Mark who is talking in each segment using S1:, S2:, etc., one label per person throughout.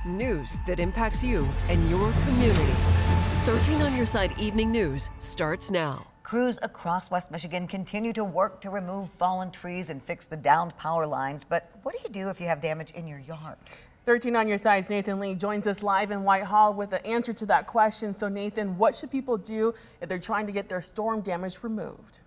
S1: News that impacts you and your community. 13 on Your Side Evening News starts now.
S2: Crews across West Michigan continue to work to remove fallen trees and fix the downed power lines. But what do you do if you have damage in your yard?
S3: 13 on Your Side's Nathan Lee joins us live in Whitehall with the answer to that question. So Nathan, what should people do if they're trying to get their storm damage removed?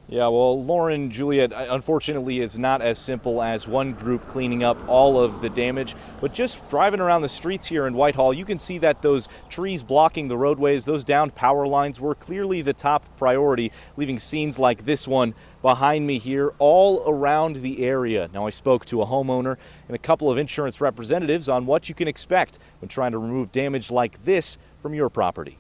S4: Yeah, well, Lauren, Juliet, unfortunately, it's not as simple as one group cleaning up all of the damage. But just driving around the streets here in Whitehall, you can see that those trees blocking the roadways, those downed power lines were clearly the top priority, leaving scenes like this one behind me here all around the area. Now, I spoke to a homeowner and a couple of insurance representatives on what you can expect when trying to remove damage like this from your property.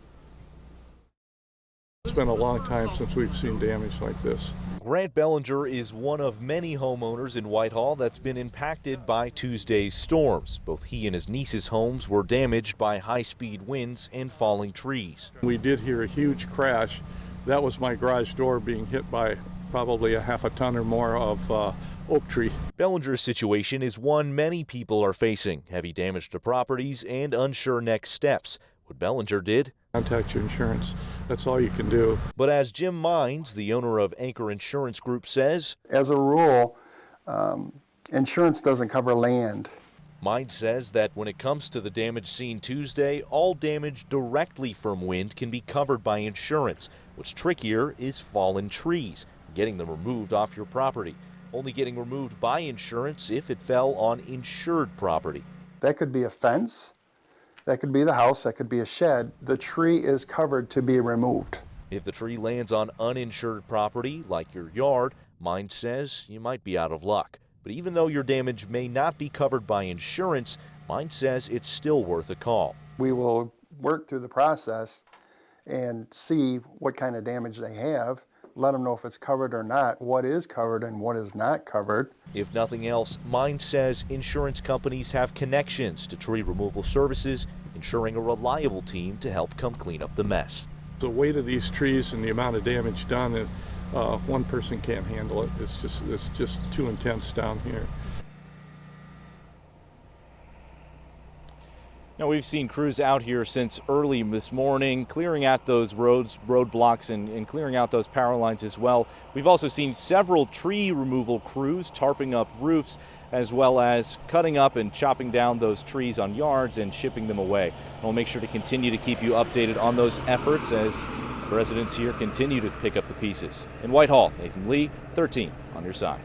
S5: It's been a long time since we've seen damage like this.
S4: Grant Bellinger is one of many homeowners in Whitehall that's been impacted by Tuesday's storms. Both he and his niece's homes were damaged by high-speed winds and falling trees.
S5: We did hear a huge crash. That was my garage door being hit by probably a half a ton or more of oak tree.
S4: Bellinger's situation is one many people are facing: heavy damage to properties and unsure next steps. What Bellinger did:
S5: contact your insurance. That's all you can do.
S4: But as Jim Mines, the owner of Anchor Insurance Group, says,
S6: as a rule, insurance doesn't cover land.
S4: Mines says that when it comes to the damage seen Tuesday, all damage directly from wind can be covered by insurance. What's trickier is fallen trees, getting them removed off your property. Only getting removed by insurance if it fell on insured property.
S6: That could be a fence. That could be the house, that could be a shed. The tree is covered to be removed.
S4: If the tree lands on uninsured property, like your yard, Mines says you might be out of luck. But even though your damage may not be covered by insurance, Mines says it's still worth a call.
S6: We will work through the process and see what kind of damage they have, let them know if it's covered or not, what is covered and what is not covered.
S4: If nothing else, Mines says insurance companies have connections to tree removal services, ensuring a reliable team to help come clean up the mess.
S5: The weight of these trees and the amount of damage done, is, one person can't handle it. It's just too intense down here.
S4: Now, we've seen crews out here since early this morning, clearing out those roadblocks and clearing out those power lines as well. We've also seen several tree removal crews tarping up roofs, as well as cutting up and chopping down those trees on yards and shipping them away. And we'll make sure to continue to keep you updated on those efforts as residents here continue to pick up the pieces. In Whitehall, Nathan Lee, 13 on Your Side.